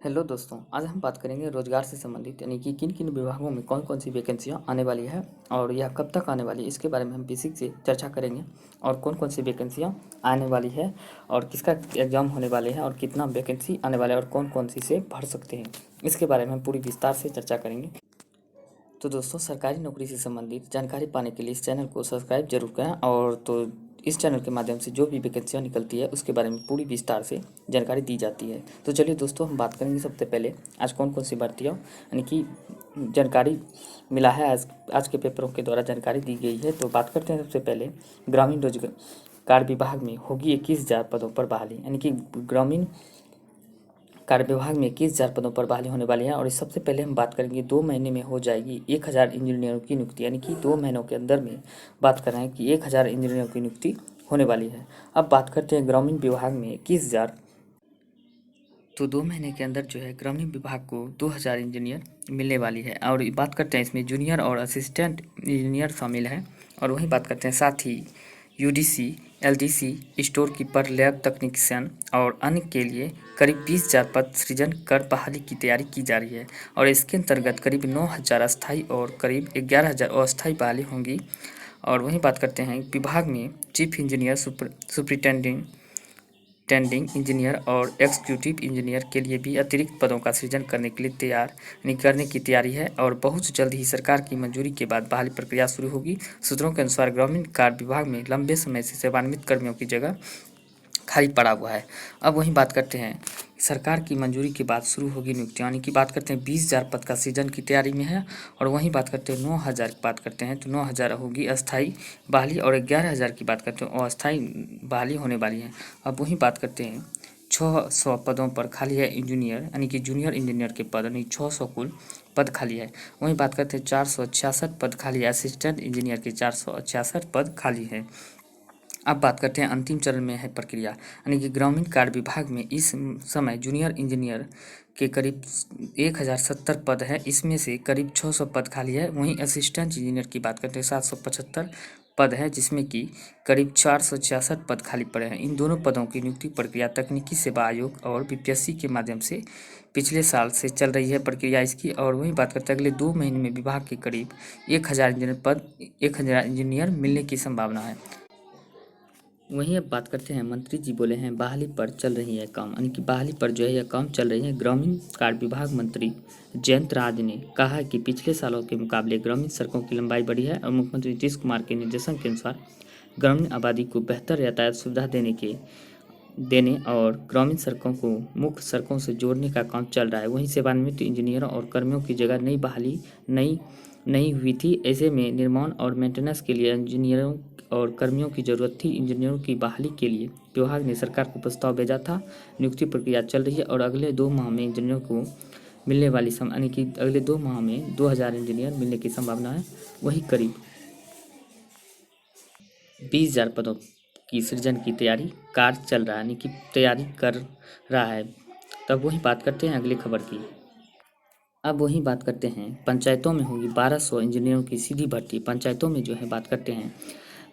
Hello दोस्तों, आज हम बात करेंगे रोजगार से संबंधित यानी कि किन किन विभागों में कौन कौन सी वैकेंसियाँ आने वाली है और यह कब तक आने वाली है, इसके बारे में हम बेसिक से चर्चा करेंगे। और कौन कौन सी वैकेंसियाँ आने वाली है और किसका एग्ज़ाम होने वाले हैं और कितना वैकेंसी आने वाला है और कौन कौन सी से भर सकते हैं, इसके बारे में हम पूरी विस्तार से चर्चा करेंगे। तो दोस्तों, सरकारी नौकरी से संबंधित जानकारी पाने के लिए इस चैनल को सब्सक्राइब जरूर करें। और तो इस चैनल के माध्यम से जो भी वैकेंसियाँ निकलती है उसके बारे में पूरी विस्तार से जानकारी दी जाती है। तो चलिए दोस्तों, हम बात करेंगे सबसे पहले आज कौन कौन सी भर्तियाँ यानी कि जानकारी मिला है, आज के पेपरों के द्वारा जानकारी दी गई है। तो बात करते हैं सबसे पहले ग्रामीण रोजगार विभाग में होगी 21,000 पदों पर बहाली, यानी कि ग्रामीण कार्य विभाग में 21,000 पदों पर बहाली होने वाली है। और इस सबसे पहले हम बात करेंगे 2 महीने में हो जाएगी 1,000 इंजीनियरों की नियुक्ति, यानी कि 2 महीनों के अंदर में बात कर रहे हैं कि 1,000 इंजीनियरों की नियुक्ति होने वाली है। अब बात करते हैं ग्रामीण विभाग में 21,000, तो 2 महीने के अंदर जो है ग्रामीण विभाग को 2,000 इंजीनियर मिलने वाली है। और बात करते हैं इसमें जूनियर और असिस्टेंट इंजीनियर शामिल हैं। और वहीं बात करते हैं साथ ही UDC, LDC, store keeper, lab technician और अन्य के लिए करीब 20,000 पद सृजन कर बहाली की तैयारी की जा रही है। और इसके अंतर्गत करीब 9,000 अस्थायी और करीब 11,000 अस्थायी बहाली होंगी। और वहीं बात करते हैं विभाग में चीफ इंजीनियर, सुपरिटेंडिंग इंजीनियर और एग्जीक्यूटिव इंजीनियर के लिए भी अतिरिक्त पदों का सृजन करने के लिए करने की तैयारी है। और बहुत जल्द ही सरकार की मंजूरी के बाद बहाली प्रक्रिया शुरू होगी। सूत्रों के अनुसार ग्रामीण कार्य विभाग में लंबे समय से सेवानिवृत्त कर्मियों की जगह खाली पड़ा हुआ है। अब वहीं बात करते हैं सरकार की मंजूरी के बाद शुरू होगी नियुक्ति, यानी कि बात करते हैं 20,000 पद का सृजन की तैयारी में है। और वहीं बात करते हैं 9,000 की बात करते हैं तो 9,000 होगी अस्थायी बहाली और 11,000 की बात करते हैं अस्थायी बहाली होने वाली है। अब वहीं बात करते हैं 600 पदों पर खाली है इंजीनियर, यानी कि जूनियर इंजीनियर के पद, यानी 600 कुल पद खाली है। वहीं बात करते हैं 466 पद खाली है, असिस्टेंट इंजीनियर के 466 पद खाली है। अब बात करते हैं अंतिम चरण में है प्रक्रिया, यानी कि ग्रामीण कार्य विभाग में इस समय जूनियर इंजीनियर के करीब 1,070 पद है, इसमें से करीब 600 पद खाली है। वहीं असिस्टेंट इंजीनियर की बात करते हैं 775 पद है, जिसमें कि करीब 466 पद खाली पड़े हैं। इन दोनों पदों की नियुक्ति प्रक्रिया तकनीकी सेवा आयोग और बीपीएससी के माध्यम से पिछले साल से चल रही है प्रक्रिया इसकी। और वहीं बात करते हैं अगले 2 महीने में विभाग के करीब 1,000 इंजीनियर मिलने की संभावना है। वहीं अब बात करते हैं मंत्री जी बोले हैं बहाली पर चल रही है काम, यानी कि बहाली पर जो है यह काम चल रही है। ग्रामीण कार्य विभाग मंत्री जयंत राज ने कहा है कि पिछले सालों के मुकाबले ग्रामीण सड़कों की लंबाई बढ़ी है और मुख्यमंत्री नीतीश कुमार के निर्देशन के अनुसार ग्रामीण आबादी को बेहतर यातायात सुविधा देने और ग्रामीण सड़कों को मुख्य सड़कों से जोड़ने का काम चल रहा है। वहीं सेवानिवृत्त इंजीनियरों और कर्मियों की जगह नई बहाली नहीं हुई थी। ऐसे में निर्माण और मेंटेनेंस के लिए इंजीनियरों और कर्मियों की जरूरत थी। इंजीनियरों की बहाली के लिए विभाग ने सरकार को प्रस्ताव भेजा था। नियुक्ति प्रक्रिया चल रही है और अगले 2 माह में इंजीनियरों को मिलने वाली यानी कि अगले 2 माह में 2,000 इंजीनियर मिलने की संभावना है। वही करीब 20,000 पदों की सृजन की तैयारी कार्य चल रहा है, यानी कि तैयारी कर रहा है। तब वही बात करते हैं अगली खबर की। अब वही बात करते हैं पंचायतों में होगी 1,200 इंजीनियरों की सीधी भर्ती। पंचायतों में जो है बात करते हैं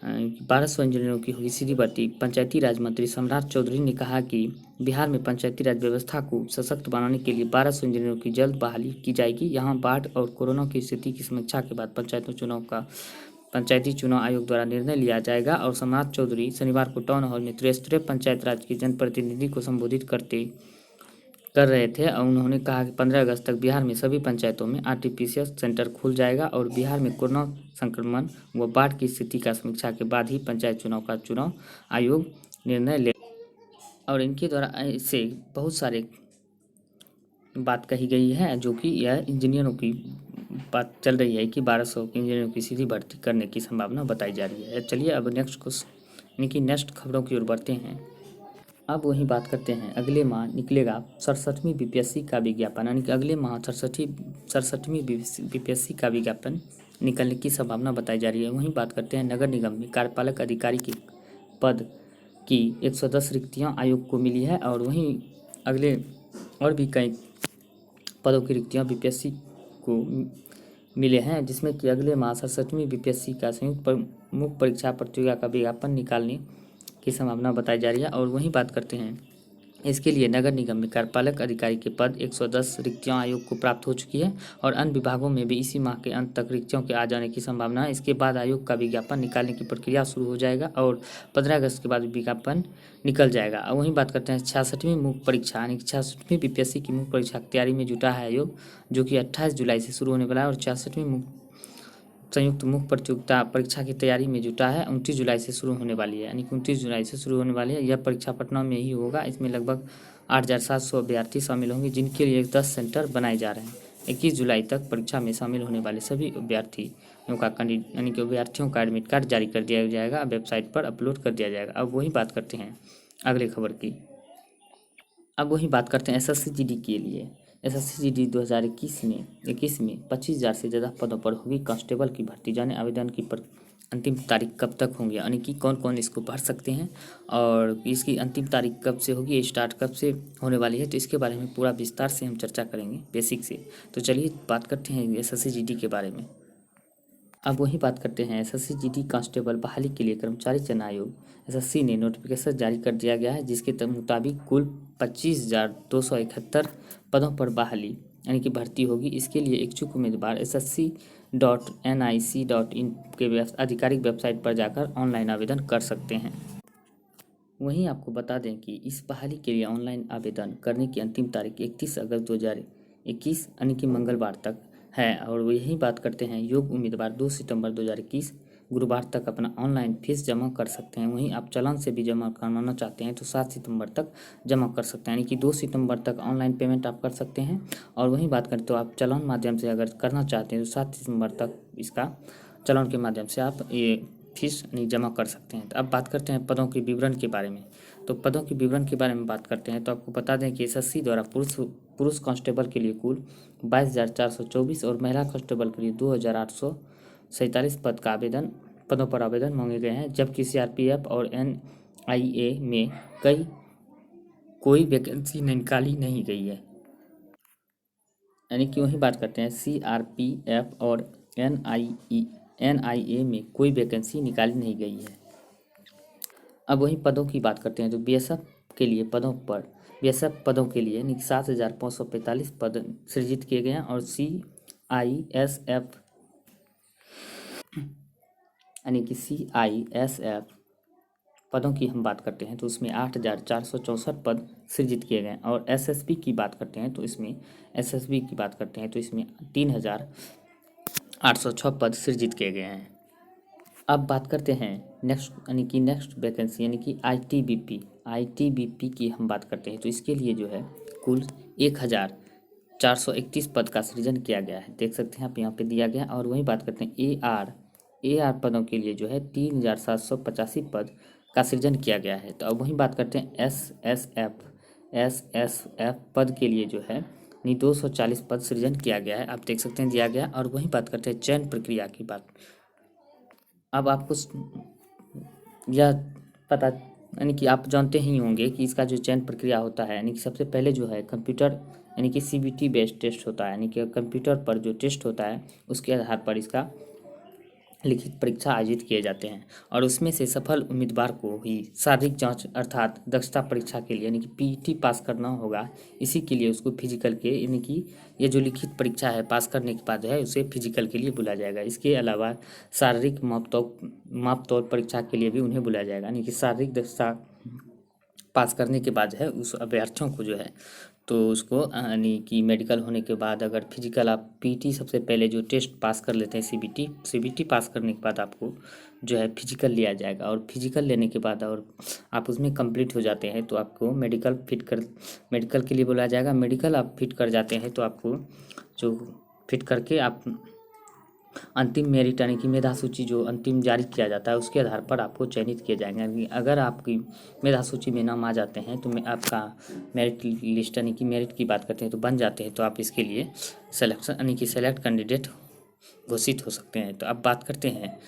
1,200 इंजीनियरों की होगी सीधी भर्ती। पंचायती राज मंत्री सम्राट चौधरी ने कहा कि बिहार में पंचायती राज व्यवस्था को सशक्त बनाने के लिए 1,200 इंजीनियरों की जल्द बहाली की जाएगी। यहाँ बाढ़ और कोरोना की स्थिति की समीक्षा के बाद पंचायती चुनाव आयोग द्वारा निर्णय लिया जाएगा। और सम्राट चौधरी शनिवार को टाउन हॉल में त्रिस्तरीय पंचायत राज के जनप्रतिनिधि को संबोधित कर रहे थे। और उन्होंने कहा कि 15 अगस्त तक बिहार में सभी पंचायतों में आरटीपीसीआर सेंटर खुल जाएगा और बिहार में कोरोना संक्रमण व बाढ़ की स्थिति का समीक्षा के बाद ही पंचायत चुनाव आयोग निर्णय ले। और इनके द्वारा ऐसे बहुत सारे बात कही गई है जो कि यह इंजीनियरों की बात चल रही है कि 1,200 इंजीनियरों की सीधी भर्ती करने की संभावना बताई जा रही है। चलिए अब नेक्स्ट खबरों की ओर बढ़ते हैं। अब वही बात करते हैं अगले माह निकलेगा 67वीं बीपीएससी का विज्ञापन, यानी कि अगले माह 67वीं बीपीएससी का विज्ञापन निकलने की संभावना बताई जा रही है। वहीं बात करते हैं नगर निगम में कार्यपालक अधिकारी के पद की 110 रिक्तियां आयोग को मिली है। और वहीं अगले और भी कई पदों की रिक्तियां बीपीएससी को मिले हैं, जिसमें कि अगले माह 67वीं बीपीएससी का संयुक्त परीक्षा प्रतियोगिता का विज्ञापन निकालने की संभावना बताई जा रही है। और वहीं बात करते हैं इसके लिए नगर निगम में कार्यपालक अधिकारी के पद 110 रिक्तियां आयोग को प्राप्त हो चुकी है और अन्य विभागों में भी इसी माह के अंत तक रिक्तियों के आ जाने की संभावना है। इसके बाद आयोग का विज्ञापन निकालने की प्रक्रिया शुरू हो जाएगा और 15 अगस्त के बाद विज्ञापन निकल जाएगा। अब वहीं बात करते हैं 66वीं मुख्य परीक्षा यानी कि 66वीं बीपीएससी की मुख्य परीक्षा की तैयारी में जुटा है आयोग, जो कि 28 जुलाई से शुरू होने वाला है और 66वीं संयुक्त मुख्य प्रतियोगिता परीक्षा की तैयारी में जुटा है। 29 जुलाई से शुरू होने वाली है, यानी कि 29 जुलाई से शुरू होने वाली है। यह परीक्षा पटना में ही होगा। इसमें लगभग 8,700 अभ्यर्थी शामिल होंगे, जिनके लिए 10 सेंटर बनाए जा रहे हैं। 21 जुलाई तक परीक्षा में शामिल होने वाले सभी अभ्यर्थियों का यानी कि अभ्यर्थियों का एडमिट कार्ड जारी कर दिया जाएगा, वेबसाइट पर अपलोड कर दिया जाएगा। अब वही बात करते हैं अगले खबर की। अब वही बात करते हैं एसएससी जीडी के लिए। एसएससी जीडी 2021 में 25,000 से ज़्यादा पदों पर होगी कांस्टेबल की भर्ती। जाने आवेदन की अंतिम तारीख कब तक होंगी, यानी कि कौन कौन इसको भर सकते हैं और इसकी अंतिम तारीख कब से होगी, स्टार्ट कब से होने वाली है, तो इसके बारे में पूरा विस्तार से हम चर्चा करेंगे बेसिक से। तो चलिए बात करते हैं एसएससी जीडी के बारे में। अब वही बात करते हैं एसएससी जीडी कांस्टेबल बहाली के लिए कर्मचारी चयन आयोग एसएससी ने नोटिफिकेशन जारी कर दिया गया है, जिसके मुताबिक कुल 25,271 पदों पर बहाली यानी कि भर्ती होगी। इसके लिए इच्छुक उम्मीदवार ssc.nic.in के आधिकारिक वेबसाइट पर जाकर ऑनलाइन आवेदन कर सकते हैं। वहीं आपको बता दें कि इस बहाली के लिए ऑनलाइन आवेदन करने की अंतिम तारीख 31 अगस्त 2021 यानी कि मंगलवार तक है। और वो यही बात करते हैं योग्य उम्मीदवार 2 सितंबर 2021 गुरुवार तक अपना ऑनलाइन फीस जमा कर सकते हैं। वहीं आप चालान से भी जमा करवाना चाहते हैं तो 7 सितंबर तक जमा कर सकते हैं, यानी कि 2 सितंबर तक ऑनलाइन पेमेंट आप कर सकते हैं। और वहीं बात करें तो आप चालान माध्यम से अगर करना चाहते हैं तो 7 सितंबर तक इसका चालान के माध्यम से आप ये फीस नहीं जमा कर सकते हैं। तो अब बात करते हैं पदों के विवरण के बारे में। तो पदों के विवरण के बारे में बात करते हैं तो आपको बता दें कि एसएससी द्वारा पुरुष कांस्टेबल के लिए कुल 22,424 और महिला कांस्टेबल के लिए 2,847 पदों पर आवेदन मांगे गए हैं, जबकि सीआरपीएफ और एनआईए में कोई वैकेंसी निकाली नहीं गई है। यानी कि वही बात करते हैं सीआरपीएफ और एनआईए में कोई वैकेंसी निकाली नहीं गई है। अब वही पदों की बात करते हैं तो बीएसएफ पदों के लिए 7,545 पद सृजित किए गए हैं और सीआईएसएफ यानी कि सीआईएसएफ पदों की हम बात करते हैं तो उसमें 8,464 पद सृजित किए गए हैं। और एसएसबी की बात करते हैं तो इसमें 3,806 पद सृजित किए गए हैं। अब बात करते हैं नेक्स्ट वैकेंसी यानी कि आईटीबीपी की हम बात करते हैं तो इसके लिए जो है कुल 1,431 पद का सृजन किया गया है, देख सकते हैं आप यहाँ पे दिया गया। और वही बात करते हैं एआर पदों के लिए जो है 3,785 पद का सृजन किया गया है। तो अब वही बात करते हैं एसएसएफ पद के लिए जो है 240 पद सृजन किया गया है, आप देख सकते हैं दिया गया। और वही बात करते हैं चयन प्रक्रिया की बात। अब आपको यह पता यानी कि आप जानते ही होंगे कि इसका जो चयन प्रक्रिया होता है यानी कि सबसे पहले जो है कंप्यूटर यानी कि सीबीटी बेस्ड टेस्ट होता है, यानी कि कंप्यूटर पर जो टेस्ट होता है उसके आधार पर इसका लिखित परीक्षा आयोजित किए जाते हैं। और उसमें से सफल उम्मीदवार को ही शारीरिक जांच अर्थात दक्षता परीक्षा के लिए यानी कि पीईटी पास करना होगा। इसी के लिए उसको फिजिकल के यानी कि ये जो लिखित परीक्षा है पास करने के बाद है उसे फिजिकल के लिए बुलाया जाएगा। इसके अलावा शारीरिक माप तौल परीक्षा के लिए भी उन्हें बुलाया जाएगा, यानी कि शारीरिक दक्षता पास करने के बाद है उस अभ्यर्थियों को जो है तो उसको यानी कि मेडिकल होने के बाद अगर फिजिकल आप पीटी सबसे पहले जो टेस्ट पास कर लेते हैं सीबीटी पास करने के बाद आपको जो है फिजिकल लिया जाएगा। और फिजिकल लेने के बाद और आप उसमें कंप्लीट हो जाते हैं तो आपको मेडिकल के लिए बुलाया जाएगा। मेडिकल आप फिट कर जाते हैं तो आपको जो फिट करके आप अंतिम मेरिट यानी कि मेधा सूची जो अंतिम जारी किया जाता है उसके आधार पर आपको चयनित किए जाएंगे। यानी अगर आपकी मेधा सूची में नाम आ जाते हैं तो आपका मेरिट लिस्ट यानी कि मेरिट की बात करते हैं तो बन जाते हैं तो आप इसके लिए सिलेक्शन यानी कि सेलेक्ट कैंडिडेट घोषित हो सकते हैं। तो अब बात करते हैं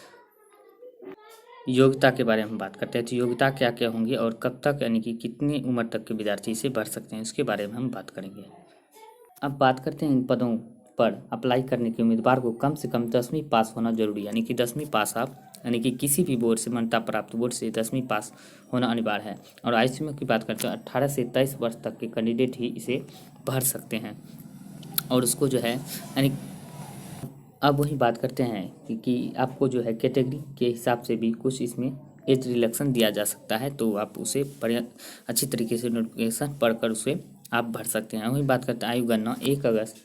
योग्यता के बारे में बात करते हैं तो योग्यता क्या क्या होंगी और कब तक यानी कि कितनी उम्र तक के विद्यार्थी इसे भर सकते हैं उसके बारे में हम बात करेंगे। अब बात करते हैं इन पदों पर अप्लाई करने के उम्मीदवार को कम से कम 10वीं पास होना जरूरी, यानी कि 10वीं पास आप यानी कि किसी भी बोर्ड से मान्यता प्राप्त बोर्ड से 10वीं पास होना अनिवार्य है। और आयु सीमा की बात करते हैं 18 से 23 वर्ष तक के कैंडिडेट ही इसे भर सकते हैं। और उसको जो है यानी अब वही बात करते हैं कि आपको जो है कैटेगरी के हिसाब से भी कुछ इसमें एज रिलैक्सन दिया जा सकता है, तो आप उसे अच्छी तरीके से नोटिफिकेशन पढ़कर उसे आप भर सकते हैं। वही बात करते हैं आयु गणना 1 अगस्त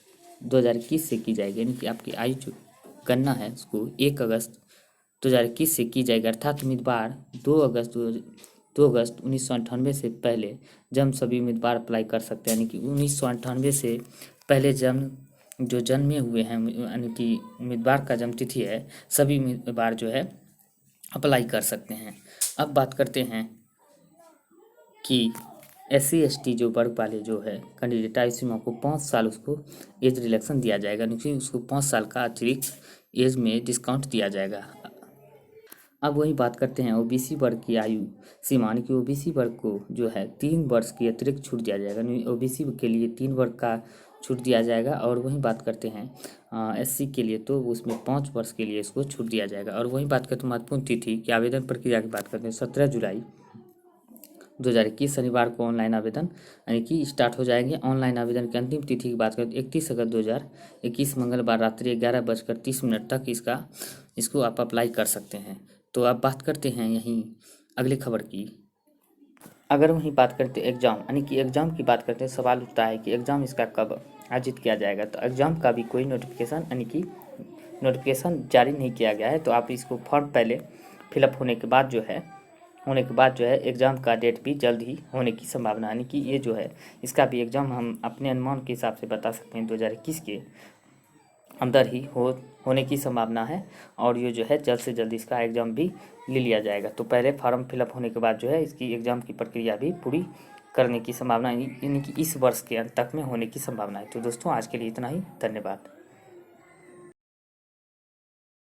2021 से की जाएगी, यानी कि आपकी आयु जो गणना है उसको 1 अगस्त 2021 से की जाएगी। अर्थात उम्मीदवार 2 अगस्त 1998 से पहले जन्म सभी उम्मीदवार अप्लाई कर सकते हैं, यानी कि 1998 से पहले जो जन्मे हुए हैं, यानी कि उम्मीदवार का जन्म तिथि है, सभी उम्मीदवार जो है अप्लाई कर सकते हैं। अब बात करते हैं कि SC/ST जो वर्ग वाले जो है कैंडिडेट आयु सीमा को 5 साल उसको एज रिलैक्सन दिया जाएगा, यानी उसको 5 साल का अतिरिक्त एज में डिस्काउंट दिया जाएगा। अब वही बात करते हैं OBC वर्ग की आयु सीमा, यानी कि OBC वर्ग को जो है 3 वर्ष की अतिरिक्त छूट दिया जाएगा, यानी OBC के लिए 3 वर्ग का छूट दिया जाएगा। और वही बात करते हैं SC के लिए तो उसमें 5 वर्ष के लिए इसको छूट दिया जाएगा। और वही बात करते हैं महत्वपूर्ण तिथि की आवेदन प्रक्रिया की बात करते हैं 17 जुलाई 2021 शनिवार को ऑनलाइन आवेदन यानी कि स्टार्ट हो जाएंगे। ऑनलाइन आवेदन की अंतिम तिथि की बात करें 31 अगस्त 2021 मंगलवार रात्रि 11:30 तक इसको आप अप्लाई कर सकते हैं। तो आप बात करते हैं यहीं अगली खबर की। अगर वहीं बात करते हैं एग्ज़ाम, यानी कि एग्ज़ाम की बात करते हैं, सवाल उठता है कि एग्ज़ाम इसका कब आयोजित किया जाएगा। तो एग्ज़ाम का भी कोई नोटिफिकेशन यानी कि नोटिफिकेशन जारी नहीं किया गया है। तो आप इसको फॉर्म पहले फिलअप होने के बाद जो है एग्ज़ाम का डेट भी जल्द ही होने की संभावना, यानी कि ये जो है इसका भी एग्ज़ाम हम अपने अनुमान के हिसाब से बता सकते हैं 2021 के अंदर ही होने की संभावना है। और ये जो है जल्द से जल्द इसका एग्ज़ाम भी ले लिया जाएगा। तो पहले फॉर्म फिलअप होने के बाद जो है इसकी एग्ज़ाम की प्रक्रिया भी पूरी करने की संभावना, यानी कि इस वर्ष के अंत तक में होने की संभावना है। तो दोस्तों आज के लिए इतना ही, धन्यवाद।